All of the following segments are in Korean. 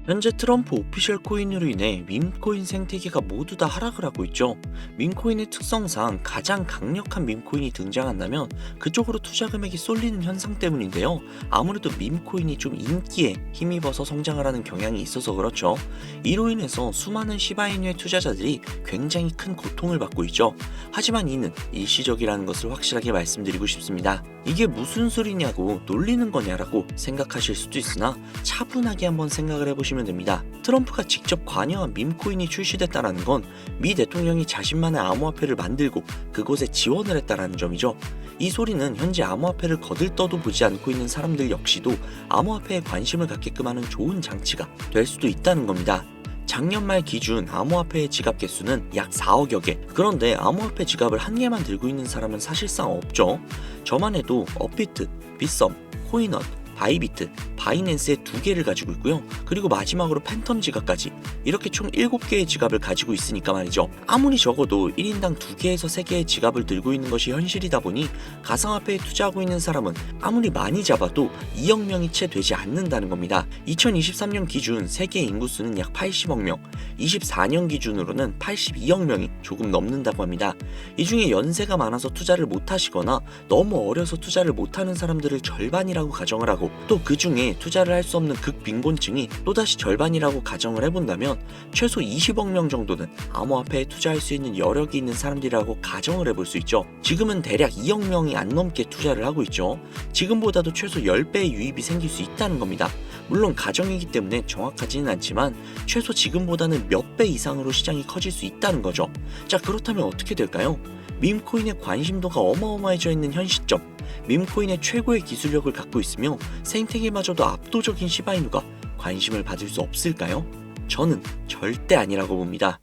현재 트럼프 오피셜 코인으로 인해 밈코인 생태계가 모두 다 하락을 하고 있죠. 밈코인의 특성상 가장 강력한 밈코인이 등장한다면 그쪽으로 투자 금액이 쏠리는 현상 때문인데요. 아무래도 밈코인이 좀 인기에 힘입어서 성장을 하는 경향이 있어서 그렇죠. 이로 인해서 수많은 시바이누의 투자자들이 굉장히 큰 고통을 받고 있죠. 하지만 이는 일시적이라는 것을 확실하게 말씀드리고 싶습니다. 이게 무슨 소리냐고 놀리는 거냐라고 생각하실 수도 있으나 차분하게 한번 생각을 해보시면 됩니다. 트럼프가 직접 관여한 밈코인이 출시됐다는 건 미 대통령이 자신만의 암호화폐를 만들고 그곳에 지원을 했다는 점이죠. 이 소리는 현재 암호화폐를 거들떠도 보지 않고 있는 사람들 역시도 암호화폐에 관심을 갖게끔 하는 좋은 장치가 될 수도 있다는 겁니다. 작년 말 기준 암호화폐의 지갑 개수는 약 4억여 개. 그런데 암호화폐 지갑을 한 개만 들고 있는 사람은 사실상 없죠. 저만 해도 업비트, 빗썸, 코인원, 바이비트, 바이낸스의 2개를 가지고 있고요. 그리고 마지막으로 팬텀 지갑까지 이렇게 총 7개의 지갑을 가지고 있으니까 말이죠. 아무리 적어도 1인당 2개에서 3개의 지갑을 들고 있는 것이 현실이다 보니 가상화폐에 투자하고 있는 사람은 아무리 많이 잡아도 2억 명이 채 되지 않는다는 겁니다. 2023년 기준 세계 인구수는 약 80억 명, 24년 기준으로는 82억 명이 조금 넘는다고 합니다. 이 중에 연세가 많아서 투자를 못하시거나 너무 어려서 투자를 못하는 사람들을 절반이라고 가정을 하고 또 그 중에 투자를 할 수 없는 극빈곤층이 또다시 절반이라고 가정을 해본다면 최소 20억 명 정도는 암호화폐에 투자할 수 있는 여력이 있는 사람들이라고 가정을 해볼 수 있죠. 지금은 대략 2억 명이 안 넘게 투자를 하고 있죠. 지금보다도 최소 10배의 유입이 생길 수 있다는 겁니다. 물론 가정이기 때문에 정확하지는 않지만 최소 지금보다는 몇 배 이상으로 시장이 커질 수 있다는 거죠. 자, 그렇다면 어떻게 될까요? 밈코인의 관심도가 어마어마해져 있는 현 시점, 밈코인의 최고의 기술력을 갖고 있으며 생태계마저도 압도적인 시바이누가 관심을 받을 수 없을까요? 저는 절대 아니라고 봅니다.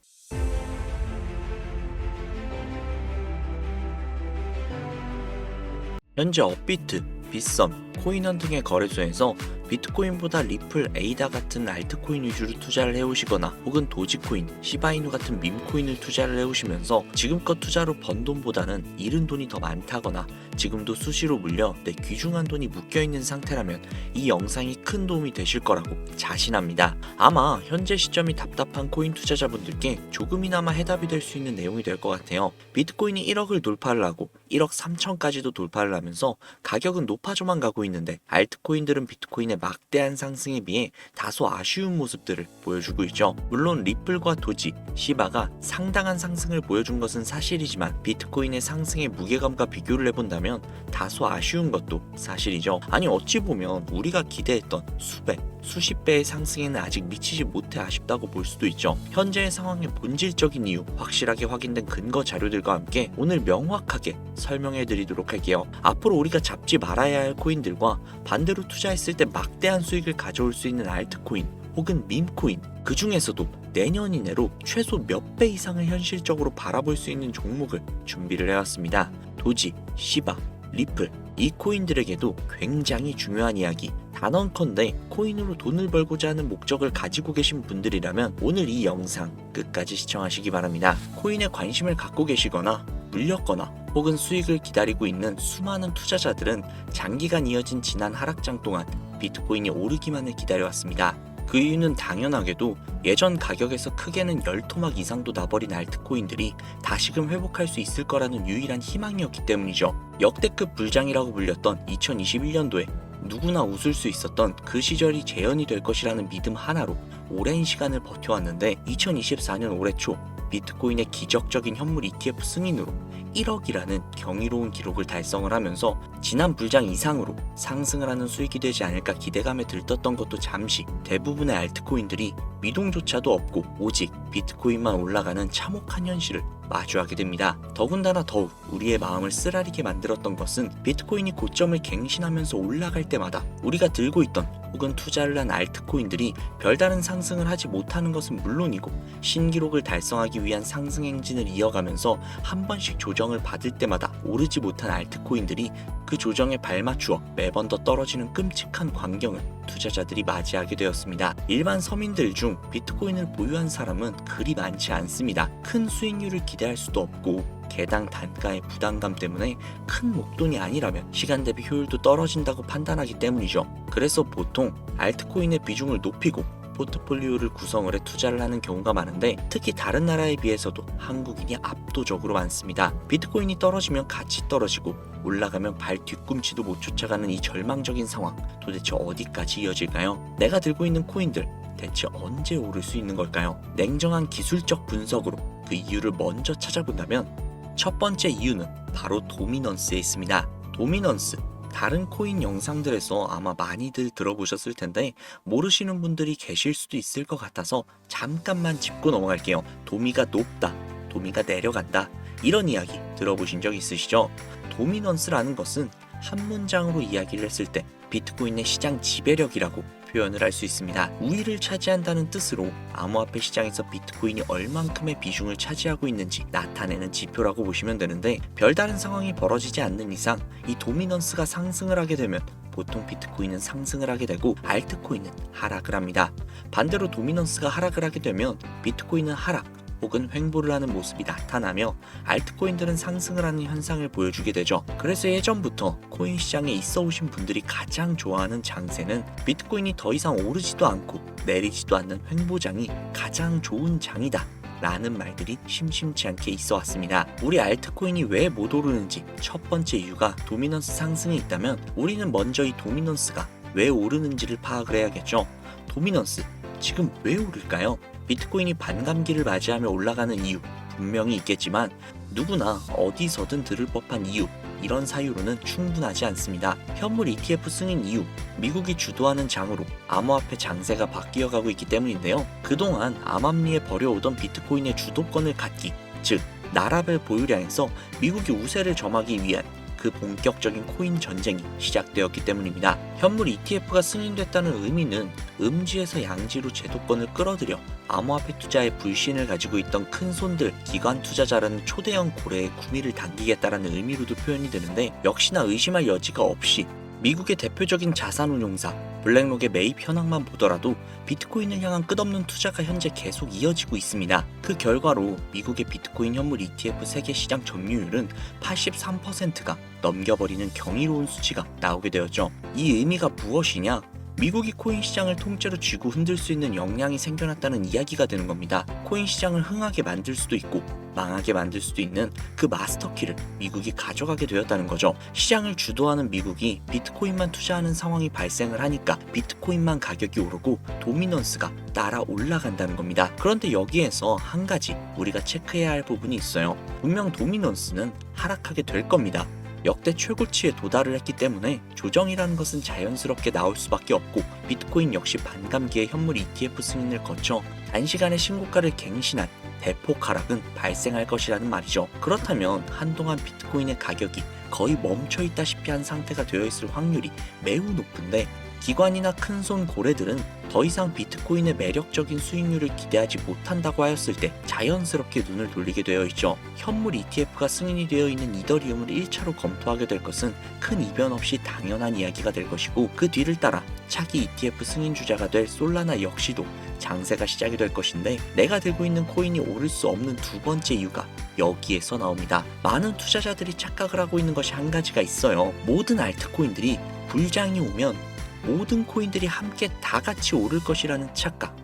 현재 업비트, 빗썸, 코인원 등의 거래소에서 비트코인보다 리플, 에이다 같은 알트코인 위주로 투자를 해오시거나 혹은 도지코인, 시바이누 같은 밈코인을 투자를 해오시면서 지금껏 투자로 번 돈보다는 잃은 돈이 더 많다거나 지금도 수시로 물려 내 귀중한 돈이 묶여있는 상태라면 이 영상이 큰 도움이 되실 거라고 자신합니다. 아마 현재 시점이 답답한 코인 투자자분들께 조금이나마 해답이 될 수 있는 내용이 될 것 같아요. 비트코인이 1억을 돌파를 하고 1억 3천까지도 돌파를 하면서 가격은 높아져만 가고 있는데 알트코인들은 비트코인의 막대한 상승에 비해 다소 아쉬운 모습들을 보여주고 있죠. 물론 리플과 도지, 시바가 상당한 상승을 보여준 것은 사실이지만 비트코인의 상승의 무게감과 비교를 해본다면 다소 아쉬운 것도 사실이죠. 아니 어찌 보면 우리가 기대했던 수백, 수십 배의 상승에는 아직 미치지 못해 아쉽다고 볼 수도 있죠. 현재의 상황의 본질적인 이유, 확실하게 확인된 근거 자료들과 함께 오늘 명확하게 설명해 드리도록 할게요. 앞으로 우리가 잡지 말아야 할 코인들과 반대로 투자했을 때 막대한 수익을 가져올 수 있는 알트코인 혹은 밈코인, 그 중에서도 내년 이내로 최소 몇 배 이상을 현실적으로 바라볼 수 있는 종목을 준비를 해왔습니다. 도지, 시바, 리플, 이 코인들에게도 굉장히 중요한 이야기, 단언컨대 코인으로 돈을 벌고자 하는 목적을 가지고 계신 분들이라면 오늘 이 영상 끝까지 시청하시기 바랍니다. 코인에 관심을 갖고 계시거나 물렸거나 혹은 수익을 기다리고 있는 수많은 투자자들은 장기간 이어진 지난 하락장 동안 비트코인이 오르기만을 기다려왔습니다. 그 이유는 당연하게도 예전 가격에서 크게는 10토막 이상도 나버린 알트코인들이 다시금 회복할 수 있을 거라는 유일한 희망이었기 때문이죠. 역대급 불장이라고 불렸던 2021년도에 누구나 웃을 수 있었던 그 시절이 재현이 될 것이라는 믿음 하나로 오랜 시간을 버텨왔는데 2024년 올해 초 비트코인의 기적적인 현물 ETF 승인으로 1억이라는 경이로운 기록을 달성을 하면서 지난 불장 이상으로 상승을 하는 수익이 되지 않을까 기대감에 들떴던 것도 잠시 대부분의 알트코인들이 미동조차도 없고 오직 비트코인만 올라가는 참혹한 현실을 마주하게 됩니다. 더군다나 더욱 우리의 마음을 쓰라리게 만들었던 것은 비트코인이 고점을 갱신하면서 올라갈 때마다 우리가 들고 있던 혹은 투자를 한 알트코인들이 별다른 상승을 하지 못하는 것은 물론이고 신기록을 달성하기 위한 상승 행진을 이어가면서 한 번씩 조정을 받을 때마다 오르지 못한 알트코인들이 그 조정에 발맞추어 매번 더 떨어지는 끔찍한 광경을 투자자들이 맞이하게 되었습니다. 일반 서민들 중 비트코인을 보유한 사람은 그리 많지 않습니다. 큰 수익률을 기대할 수도 없고 개당 단가의 부담감 때문에 큰 목돈이 아니라면 시간 대비 효율도 떨어진다고 판단하기 때문이죠. 그래서 보통 알트코인의 비중을 높이고 포트폴리오를 구성을 해 투자를 하는 경우가 많은데 특히 다른 나라에 비해서도 한국인이 압도적으로 많습니다. 비트코인이 떨어지면 같이 떨어지고 올라가면 발 뒤꿈치도 못 쫓아가는 이 절망적인 상황, 도대체 어디까지 이어질까요? 내가 들고 있는 코인들 대체 언제 오를 수 있는 걸까요? 냉정한 기술적 분석으로 그 이유를 먼저 찾아본다면 첫 번째 이유는 바로 도미넌스에 있습니다. 도미넌스, 다른 코인 영상들에서 아마 많이들 들어보셨을 텐데 모르시는 분들이 계실 수도 있을 것 같아서 잠깐만 짚고 넘어갈게요. 도미가 높다, 도미가 내려간다, 이런 이야기 들어보신 적 있으시죠? 도미넌스라는 것은 한 문장으로 이야기를 했을 때 비트코인의 시장 지배력이라고 표현을 할 수 있습니다. 우위를 차지한다는 뜻으로 암호화폐 시장에서 비트코인이 얼만큼의 비중을 차지하고 있는지 나타내는 지표라고 보시면 되는데, 별다른 상황이 벌어지지 않는 이상 이 도미넌스가 상승을 하게 되면 보통 비트코인은 상승을 하게 되고 알트코인은 하락을 합니다. 반대로 도미넌스가 하락을 하게 되면 비트코인은 하락 혹은 횡보를 하는 모습이 나타나며 알트코인들은 상승을 하는 현상을 보여주게 되죠. 그래서 예전부터 코인 시장에 있어 오신 분들이 가장 좋아하는 장세는 비트코인이 더 이상 오르지도 않고 내리지도 않는 횡보장이 가장 좋은 장이다 라는 말들이 심심치 않게 있어 왔습니다. 우리 알트코인이 왜 못 오르는지 첫 번째 이유가 도미넌스 상승에 있다면 우리는 먼저 이 도미넌스가 왜 오르는지를 파악을 해야겠죠. 도미넌스, 지금 왜 오를까요? 비트코인이 반감기를 맞이하며 올라가는 이유 분명히 있겠지만 누구나 어디서든 들을 법한 이유, 이런 사유로는 충분하지 않습니다. 현물 ETF 승인 이유, 미국이 주도하는 장으로 암호화폐 장세가 바뀌어가고 있기 때문인데요. 그동안 암암리에 벌여오던 비트코인의 주도권을 갖기, 즉 나라별 보유량에서 미국이 우세를 점하기 위한 그 본격적인 코인 전쟁이 시작되었기 때문입니다. 현물 ETF가 승인됐다는 의미는 음지에서 양지로 제도권을 끌어들여 암호화폐 투자에 불신을 가지고 있던 큰 손들, 기관 투자자라는 초대형 고래의 구미를 당기겠다라는 의미로도 표현이 되는데, 역시나 의심할 여지가 없이 미국의 대표적인 자산운용사 블랙록의 매입 현황만 보더라도 비트코인을 향한 끝없는 투자가 현재 계속 이어지고 있습니다. 그 결과로 미국의 비트코인 현물 ETF 세계 시장 점유율은 83%가 넘겨버리는 경이로운 수치가 나오게 되었죠. 이 의미가 무엇이냐? 미국이 코인 시장을 통째로 쥐고 흔들 수 있는 역량이 생겨났다는 이야기가 되는 겁니다. 코인 시장을 흥하게 만들 수도 있고 망하게 만들 수도 있는 그 마스터키를 미국이 가져가게 되었다는 거죠. 시장을 주도하는 미국이 비트코인만 투자하는 상황이 발생을 하니까 비트코인만 가격이 오르고 도미넌스가 따라 올라간다는 겁니다. 그런데 여기에서 한 가지 우리가 체크해야 할 부분이 있어요. 분명 도미넌스는 하락하게 될 겁니다. 역대 최고치에 도달을 했기 때문에 조정이라는 것은 자연스럽게 나올 수밖에 없고, 비트코인 역시 반감기에 현물 ETF 승인을 거쳐 단시간에 신고가를 갱신한 대폭 하락은 발생할 것이라는 말이죠. 그렇다면 한동안 비트코인의 가격이 거의 멈춰있다시피 한 상태가 되어 있을 확률이 매우 높은데, 기관이나 큰손 고래들은 더 이상 비트코인의 매력적인 수익률을 기대하지 못한다고 하였을 때 자연스럽게 눈을 돌리게 되어 있죠. 현물 ETF가 승인이 되어 있는 이더리움을 1차로 검토하게 될 것은 큰 이변 없이 당연한 이야기가 될 것이고, 그 뒤를 따라 차기 ETF 승인 주자가 될 솔라나 역시도 장세가 시작이 될 것인데, 내가 들고 있는 코인이 오를 수 없는 두 번째 이유가 여기에서 나옵니다. 많은 투자자들이 착각을 하고 있는 것이 한 가지가 있어요. 모든 알트코인들이 불장이 오면 모든 코인들이 함께 다 같이 오를 것이라는 착각.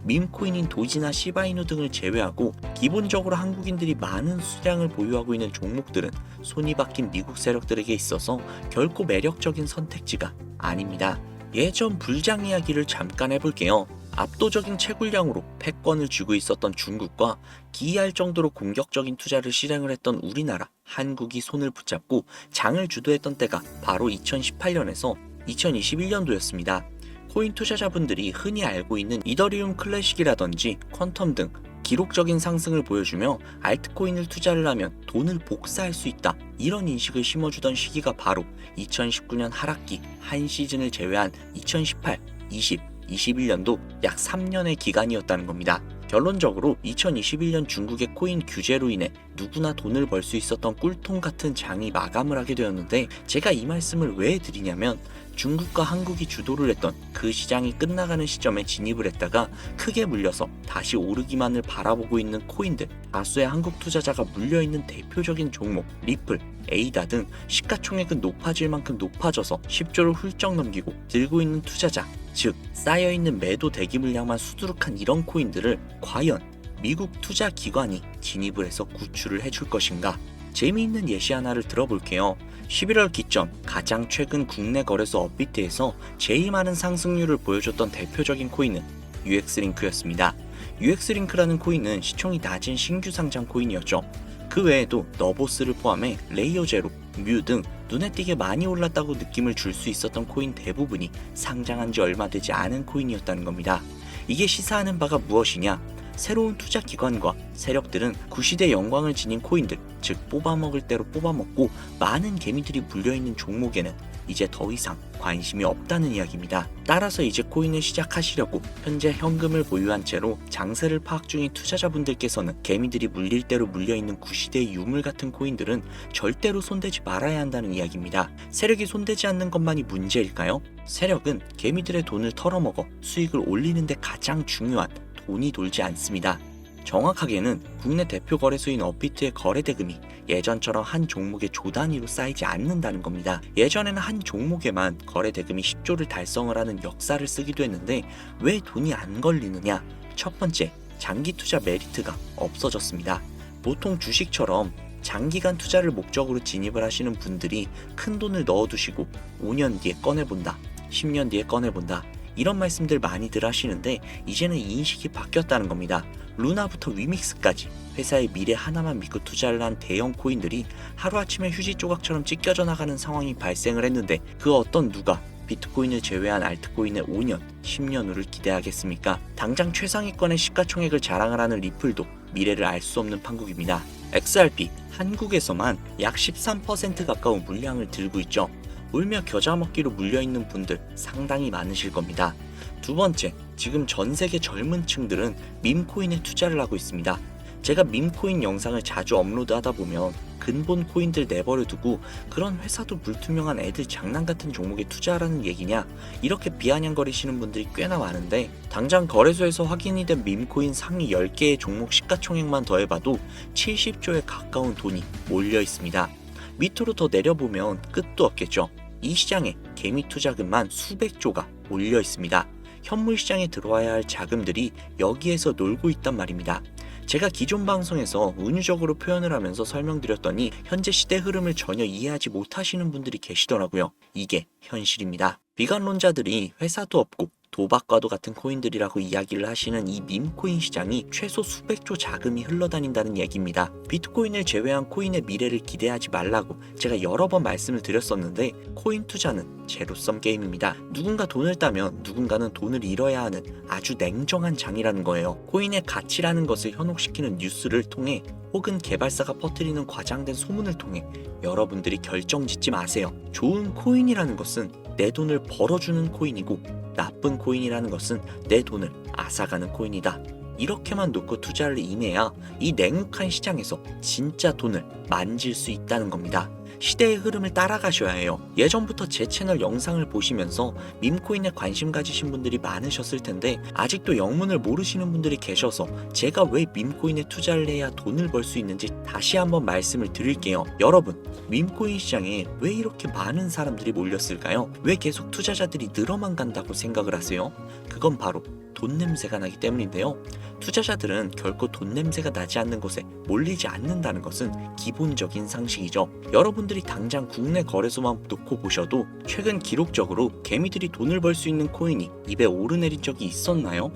밈코인인 도지나 시바이누 등을 제외하고 기본적으로 한국인들이 많은 수량을 보유하고 있는 종목들은 손이 박힌 미국 세력들에게 있어서 결코 매력적인 선택지가 아닙니다. 예전 불장 이야기를 잠깐 해볼게요. 압도적인 채굴량으로 패권을 쥐고 있었던 중국과 기이할 정도로 공격적인 투자를 실행을 했던 우리나라, 한국이 손을 붙잡고 장을 주도했던 때가 바로 2018년에서 2021년도였습니다. 코인 투자자분들이 흔히 알고 있는 이더리움 클래식이라든지 퀀텀 등 기록적인 상승을 보여주며 알트코인을 투자를 하면 돈을 복사할 수 있다, 이런 인식을 심어주던 시기가 바로 2019년 하락기 한 시즌을 제외한 2018, 20, 21년도 약 3년의 기간이었다는 겁니다. 결론적으로 2021년 중국의 코인 규제로 인해 누구나 돈을 벌 수 있었던 꿀통 같은 장이 마감을 하게 되었는데, 제가 이 말씀을 왜 드리냐면 중국과 한국이 주도를 했던 그 시장이 끝나가는 시점에 진입을 했다가 크게 물려서 다시 오르기만을 바라보고 있는 코인들, 다수의 한국 투자자가 물려있는 대표적인 종목 리플, 에이다 등 시가총액은 높아질 만큼 높아져서 10조를 훌쩍 넘기고 들고 있는 투자자, 즉 쌓여있는 매도 대기 물량만 수두룩한 이런 코인들을 과연 미국 투자 기관이 진입을 해서 구출을 해줄 것인가? 재미있는 예시 하나를 들어볼게요. 11월 기점 가장 최근 국내 거래소 업비트에서 제일 많은 상승률을 보여줬던 대표적인 코인은 UX링크였습니다. UX링크라는 코인은 시총이 낮은 신규 상장 코인이었죠. 그 외에도 너보스를 포함해 레이어제로, 뮤 등 눈에 띄게 많이 올랐다고 느낌을 줄 수 있었던 코인 대부분이 상장한 지 얼마 되지 않은 코인이었다는 겁니다. 이게 시사하는 바가 무엇이냐? 새로운 투자 기관과 세력들은 구시대 영광을 지닌 코인들, 즉 뽑아먹을 대로 뽑아먹고 많은 개미들이 물려있는 종목에는 이제 더 이상 관심이 없다는 이야기입니다. 따라서 이제 코인을 시작하시려고 현재 현금을 보유한 채로 장세를 파악 중인 투자자분들께서는 개미들이 물릴 대로 물려있는 구시대의 유물 같은 코인들은 절대로 손대지 말아야 한다는 이야기입니다. 세력이 손대지 않는 것만이 문제일까요? 세력은 개미들의 돈을 털어먹어 수익을 올리는 데 가장 중요한 돈이 돌지 않습니다. 정확하게는 국내 대표 거래소인 업비트의 거래 대금이 예전처럼 한 종목의 조 단위로 쌓이지 않는다는 겁니다. 예전에는 한 종목에만 거래 대금이 10조를 달성을 하는 역사를 쓰기도 했는데 왜 돈이 안 걸리느냐? 첫 번째, 장기 투자 메리트가 없어졌습니다. 보통 주식처럼 장기간 투자를 목적으로 진입을 하시는 분들이 큰 돈을 넣어두시고 5년 뒤에 꺼내본다, 10년 뒤에 꺼내본다, 이런 말씀들 많이들 하시는데 이제는 인식이 바뀌었다는 겁니다. 루나부터 위믹스까지 회사의 미래 하나만 믿고 투자를 한 대형 코인들이 하루아침에 휴지 조각처럼 찢겨져 나가는 상황이 발생을 했는데 그 어떤 누가 비트코인을 제외한 알트코인의 5년, 10년 후를 기대하겠습니까? 당장 최상위권의 시가총액을 자랑을 하는 리플도 미래를 알 수 없는 판국입니다. XRP, 한국에서만 약 13% 가까운 물량을 들고 있죠. 울며 겨자 먹기로 물려있는 분들 상당히 많으실 겁니다. 두 번째, 지금 전 세계 젊은 층들은 밈코인에 투자를 하고 있습니다. 제가 밈코인 영상을 자주 업로드하다 보면 근본 코인들 내버려 두고 그런 회사도 불투명한 애들 장난 같은 종목에 투자하라는 얘기냐, 이렇게 비아냥거리시는 분들이 꽤나 많은데 당장 거래소에서 확인이 된 밈코인 상위 10개의 종목 시가총액만 더해봐도 70조에 가까운 돈이 몰려 있습니다. 밑으로 더 내려보면 끝도 없겠죠. 이 시장에 개미 투자금만 수백조가 몰려 있습니다. 현물 시장에 들어와야 할 자금들이 여기에서 놀고 있단 말입니다. 제가 기존 방송에서 은유적으로 표현을 하면서 설명드렸더니 현재 시대 흐름을 전혀 이해하지 못하시는 분들이 계시더라고요. 이게 현실입니다. 비관론자들이 회사도 없고 도박과도 같은 코인들이라고 이야기를 하시는 이 밈코인 시장이 최소 수백조 자금이 흘러다닌다는 얘기입니다. 비트코인을 제외한 코인의 미래를 기대하지 말라고 제가 여러 번 말씀을 드렸었는데 코인 투자는 제로섬 게임입니다. 누군가 돈을 따면 누군가는 돈을 잃어야 하는 아주 냉정한 장이라는 거예요. 코인의 가치라는 것을 현혹시키는 뉴스를 통해 혹은 개발사가 퍼뜨리는 과장된 소문을 통해 여러분들이 결정짓지 마세요. 좋은 코인이라는 것은 내 돈을 벌어주는 코인이고 나쁜 코인이라는 것은 내 돈을 앗아가는 코인이다. 이렇게만 놓고 투자를 임해야 이 냉혹한 시장에서 진짜 돈을 만질 수 있다는 겁니다. 시대의 흐름을 따라가셔야 해요. 예전부터 제 채널 영상을 보시면서 밈코인에 관심 가지신 분들이 많으셨을 텐데 아직도 영문을 모르시는 분들이 계셔서 제가 왜 밈코인에 투자를 해야 돈을 벌 수 있는지 다시 한번 말씀을 드릴게요. 여러분, 밈코인 시장에 왜 이렇게 많은 사람들이 몰렸을까요? 왜 계속 투자자들이 늘어만 간다고 생각을 하세요? 그건 바로 돈 냄새가 나기 때문인데요. 투자자들은 결코 돈 냄새가 나지 않는 곳에 몰리지 않는다는 것은 기본적인 상식이죠. 여러분들이 당장 국내 거래소만 놓고 보셔도 최근 기록적으로 개미들이 돈을 벌 수 있는 코인이 입에 오르내린 적이 있었나요?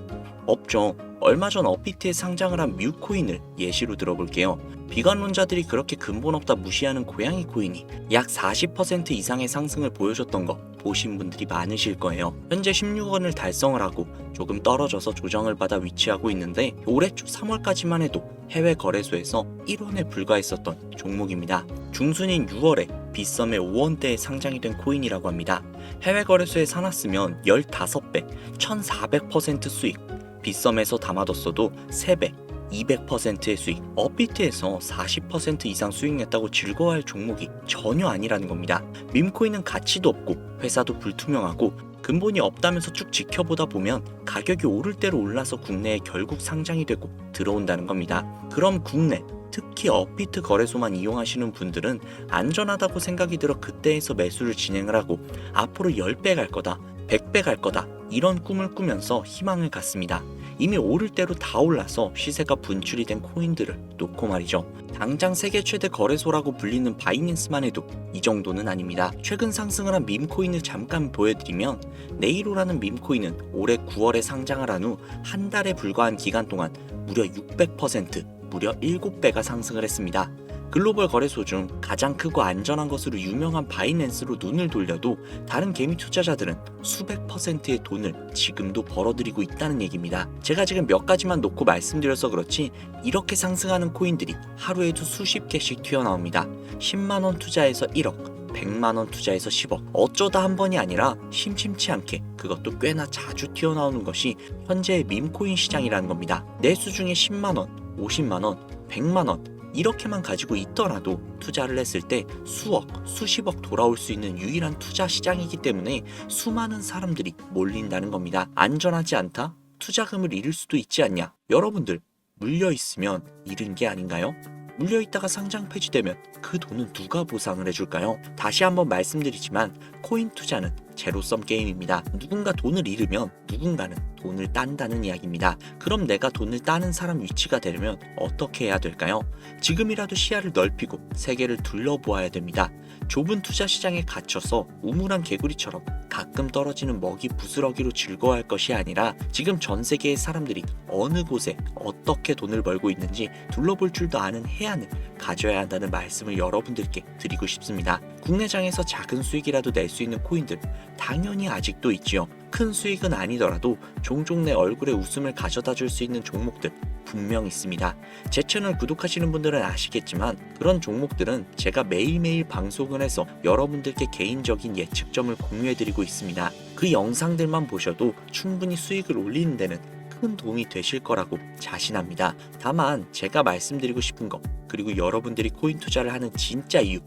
없죠. 얼마 전 업비트에 상장을 한 뮤코인을 예시로 들어볼게요. 비관론자들이 그렇게 근본 없다 무시하는 고양이 코인이 약 40% 이상의 상승을 보여줬던 거 보신 분들이 많으실 거예요. 현재 16원을 달성을 하고 조금 떨어져서 조정을 받아 위치하고 있는데 올해 초 3월까지만 해도 해외 거래소에서 1원에 불과했었던 종목입니다. 중순인 6월에 빗썸에 5원대에 상장이 된 코인이라고 합니다. 해외 거래소에 사놨으면 15배, 1400% 수익, 빗썸에서 담아뒀어도 3배, 200%의 수익, 업비트에서 40% 이상 수익 냈다고 즐거워할 종목이 전혀 아니라는 겁니다. 밈코인은 가치도 없고 회사도 불투명하고 근본이 없다면서 쭉 지켜보다 보면 가격이 오를 대로 올라서 국내에 결국 상장이 되고 들어온다는 겁니다. 그럼 국내, 특히 업비트 거래소만 이용하시는 분들은 안전하다고 생각이 들어 그때에서 매수를 진행을 하고 앞으로 10배 갈 거다, 100배 갈 거다 이런 꿈을 꾸면서 희망을 갖습니다. 이미 오를 대로 다 올라서 시세가 분출이 된 코인들을 놓고 말이죠. 당장 세계 최대 거래소라고 불리는 바이낸스만 해도 이 정도는 아닙니다. 최근 상승을 한 밈코인을 잠깐 보여드리면 네이로라는 밈코인은 올해 9월에 상장을 한 후 한 달에 불과한 기간 동안 무려 600%, 무려 7배가 상승을 했습니다. 글로벌 거래소 중 가장 크고 안전한 것으로 유명한 바이낸스로 눈을 돌려도 다른 개미 투자자들은 수백 %의 돈을 지금도 벌어들이고 있다는 얘기입니다. 제가 지금 몇 가지만 놓고 말씀드려서 그렇지 이렇게 상승하는 코인들이 하루에도 수십 개씩 튀어나옵니다. 10만원 투자해서 1억, 100만원 투자해서 10억, 어쩌다 한 번이 아니라 심심치 않게 그것도 꽤나 자주 튀어나오는 것이 현재의 밈코인 시장이라는 겁니다. 내수 중에 10만원, 50만원, 100만원 이렇게만 가지고 있더라도 투자를 했을 때 수억, 수십억 돌아올 수 있는 유일한 투자 시장이기 때문에 수많은 사람들이 몰린다는 겁니다. 안전하지 않다? 투자금을 잃을 수도 있지 않냐? 여러분들 물려있으면 잃은 게 아닌가요? 물려있다가 상장 폐지되면 그 돈은 누가 보상을 해줄까요? 다시 한번 말씀드리지만 코인 투자는 제로섬 게임입니다. 누군가 돈을 잃으면 누군가는 돈을 딴다는 이야기입니다. 그럼 내가 돈을 따는 사람 위치가 되려면 어떻게 해야 될까요? 지금이라도 시야를 넓히고 세계를 둘러보아야 됩니다. 좁은 투자 시장에 갇혀서 우물한 개구리처럼 가끔 떨어지는 먹이 부스러기로 즐거워할 것이 아니라 지금 전 세계의 사람들이 어느 곳에 어떻게 돈을 벌고 있는지 둘러볼 줄도 아는 해안을 가져야 한다는 말씀을 여러분들께 드리고 싶습니다. 국내장에서 작은 수익이라도 낼 수 있는 코인들 당연히 아직도 있지요. 큰 수익은 아니더라도 종종 내 얼굴에 웃음을 가져다 줄 수 있는 종목들 분명 있습니다. 제 채널 구독하시는 분들은 아시겠지만 그런 종목들은 제가 매일매일 방송을 해서 여러분들께 개인적인 예측점을 공유해드리고 있습니다. 그 영상들만 보셔도 충분히 수익을 올리는 데는 큰 도움이 되실 거라고 자신합니다. 다만 제가 말씀드리고 싶은 거 그리고 여러분들이 코인 투자를 하는 진짜 이유,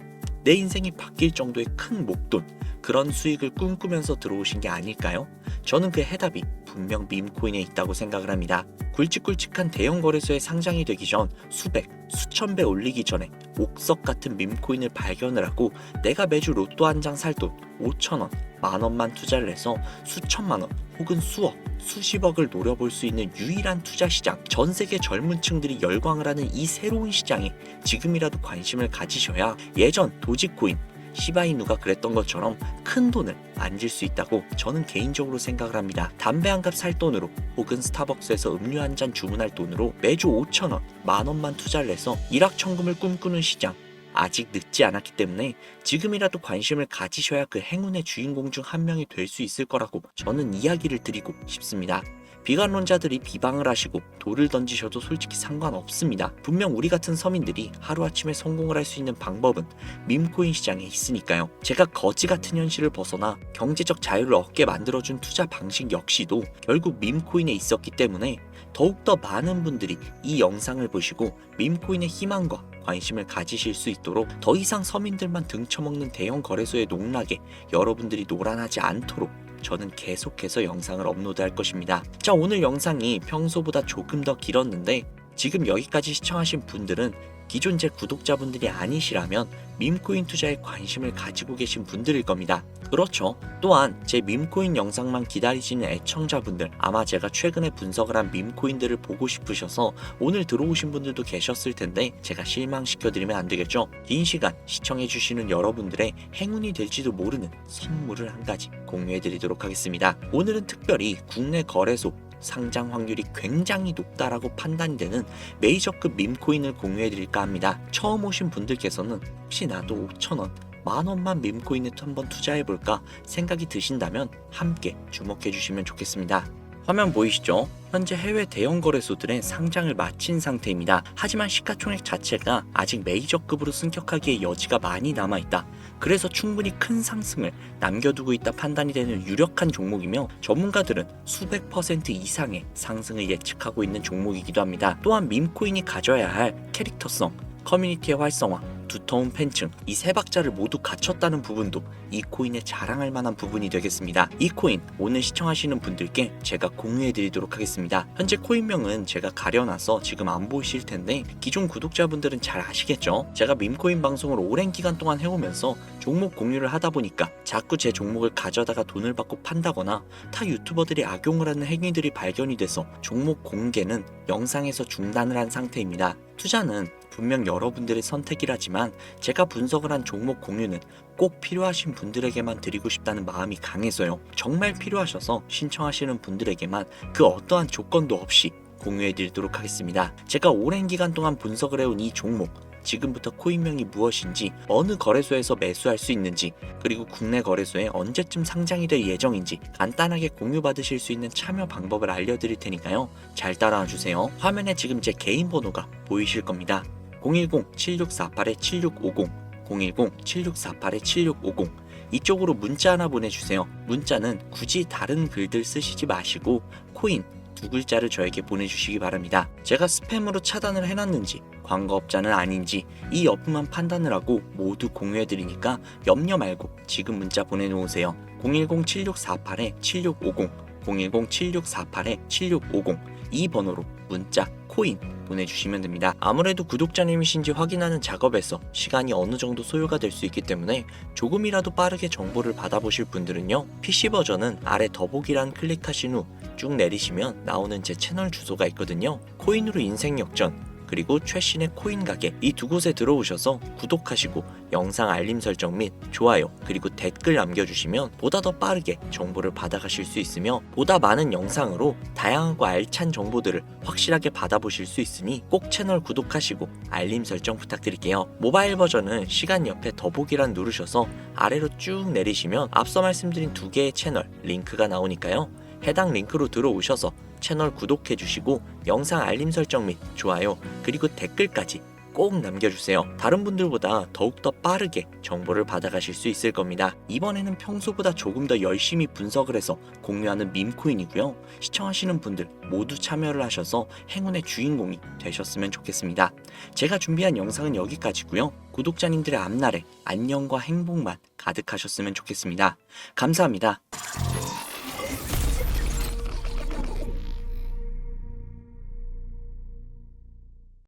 내 인생이 바뀔 정도의 큰 목돈, 그런 수익을 꿈꾸면서 들어오신 게 아닐까요? 저는 그 해답이 분명 밈코인에 있다고 생각을 합니다. 굵직굵직한 대형 거래소에 상장이 되기 전 수백, 수천 배 올리기 전에 옥석 같은 밈코인을 발견을 하고 내가 매주 로또 한 장 살 돈 5천원, 만원만 투자를 해서 수천만원 혹은 수억, 수십억을 노려볼 수 있는 유일한 투자 시장, 전 세계 젊은 층들이 열광을 하는 이 새로운 시장에 지금이라도 관심을 가지셔야 예전 도지코인, 시바이누가 그랬던 것처럼 큰 돈을 만질 수 있다고 저는 개인적으로 생각을 합니다. 담배 한 갑 살 돈으로 혹은 스타벅스에서 음료 한 잔 주문할 돈으로 매주 5천원, 만원만 투자를 해서 일확천금을 꿈꾸는 시장, 아직 늦지 않았기 때문에 지금이라도 관심을 가지셔야 그 행운의 주인공 중 한 명이 될 수 있을 거라고 저는 이야기를 드리고 싶습니다. 비관론자들이 비방을 하시고 돌을 던지셔도 솔직히 상관없습니다. 분명 우리 같은 서민들이 하루아침에 성공을 할 수 있는 방법은 밈코인 시장에 있으니까요. 제가 거지 같은 현실을 벗어나 경제적 자유를 얻게 만들어준 투자 방식 역시도 결국 밈코인에 있었기 때문에 더욱더 많은 분들이 이 영상을 보시고 밈코인의 희망과 관심을 가지실 수 있도록 더 이상 서민들만 등쳐먹는 대형 거래소의 농락에 여러분들이 노란하지 않도록 저는 계속해서 영상을 업로드할 것입니다. 자, 오늘 영상이 평소보다 조금 더 길었는데 지금 여기까지 시청하신 분들은 기존 제 구독자분들이 아니시라면 밈코인 투자에 관심을 가지고 계신 분들일 겁니다. 그렇죠. 또한 제 밈코인 영상만 기다리시는 애청자분들, 아마 제가 최근에 분석을 한 밈코인들을 보고 싶으셔서 오늘 들어오신 분들도 계셨을 텐데 제가 실망시켜드리면 안 되겠죠. 긴 시간 시청해주시는 여러분들의 행운이 될지도 모르는 선물을 한 가지 공유해드리도록 하겠습니다. 오늘은 특별히 국내 거래소 상장 확률이 굉장히 높다라고 판단이 되는 메이저급 밈코인을 공유해드릴까 합니다. 처음 오신 분들께서는 혹시 나도 5천원, 만원만 밈코인에 한번 투자해볼까 생각이 드신다면 함께 주목해주시면 좋겠습니다. 화면 보이시죠? 현재 해외 대형 거래소들의 상장을 마친 상태입니다. 하지만 시가총액 자체가 아직 메이저급으로 승격하기에 여지가 많이 남아있다. 그래서 충분히 큰 상승을 남겨두고 있다 판단이 되는 유력한 종목이며, 전문가들은 수백 % 이상의 상승을 예측하고 있는 종목이기도 합니다. 또한 밈코인이 가져야 할 캐릭터성, 커뮤니티의 활성화, 두터운 팬층, 이 세 박자를 모두 갖췄다는 부분도 이 코인에 자랑할 만한 부분이 되겠습니다. 이 코인 오늘 시청하시는 분들께 제가 공유해 드리도록 하겠습니다. 현재 코인명은 제가 가려놔서 지금 안 보이실 텐데, 기존 구독자분들은 잘 아시겠죠? 제가 밈코인 방송을 오랜 기간 동안 해오면서 종목 공유를 하다 보니까 자꾸 제 종목을 가져다가 돈을 받고 판다거나 타 유튜버들이 악용을 하는 행위들이 발견이 돼서 종목 공개는 영상에서 중단을 한 상태입니다. 투자는 분명 여러분들의 선택이라지만 제가 분석을 한 종목 공유는 꼭 필요하신 분들에게만 드리고 싶다는 마음이 강해서요. 정말 필요하셔서 신청하시는 분들에게만 그 어떠한 조건도 없이 공유해 드리도록 하겠습니다. 제가 오랜 기간 동안 분석을 해온 이 종목, 지금부터 코인명이 무엇인지, 어느 거래소에서 매수할 수 있는지, 그리고 국내 거래소에 언제쯤 상장이 될 예정인지 간단하게 공유받으실 수 있는 참여 방법을 알려드릴 테니까요. 잘 따라와 주세요. 화면에 지금 제 개인 번호가 보이실 겁니다. 010-7648-7650, 010-7648-7650. 이쪽으로 문자 하나 보내주세요. 문자는 굳이 다른 글들 쓰시지 마시고 코인 두 글자를 저에게 보내주시기 바랍니다. 제가 스팸으로 차단을 해놨는지 광고업자는 아닌지 이 여부만 판단을 하고 모두 공유해드리니까 염려 말고 지금 문자 보내놓으세요. 010-7648-7650, 010-7648-7650. 이 번호로 문자 코인 보내주시면 됩니다. 아무래도 구독자님이신지 확인하는 작업에서 시간이 어느 정도 소요가 될 수 있기 때문에 조금이라도 빠르게 정보를 받아보실 분들은요, PC 버전은 아래 더보기란 클릭하신 후 쭉 내리시면 나오는 제 채널 주소가 있거든요. 코인으로 인생 역전, 그리고 최신의 코인 가게, 이 두 곳에 들어오셔서 구독하시고 영상 알림 설정 및 좋아요, 그리고 댓글 남겨주시면 보다 더 빠르게 정보를 받아가실 수 있으며, 보다 많은 영상으로 다양하고 알찬 정보들을 확실하게 받아보실 수 있으니 꼭 채널 구독하시고 알림 설정 부탁드릴게요. 모바일 버전은 시간 옆에 더보기란 누르셔서 아래로 쭉 내리시면 앞서 말씀드린 두 개의 채널 링크가 나오니까요. 해당 링크로 들어오셔서 채널 구독해 주시고 영상 알림 설정 및 좋아요, 그리고 댓글까지 꼭 남겨주세요. 다른 분들보다 더욱더 빠르게 정보를 받아가실 수 있을 겁니다. 이번에는 평소보다 조금 더 열심히 분석을 해서 공유하는 밈코인이고요. 시청하시는 분들 모두 참여를 하셔서 행운의 주인공이 되셨으면 좋겠습니다. 제가 준비한 영상은 여기까지고요. 구독자님들의 앞날에 안녕과 행복만 가득하셨으면 좋겠습니다. 감사합니다.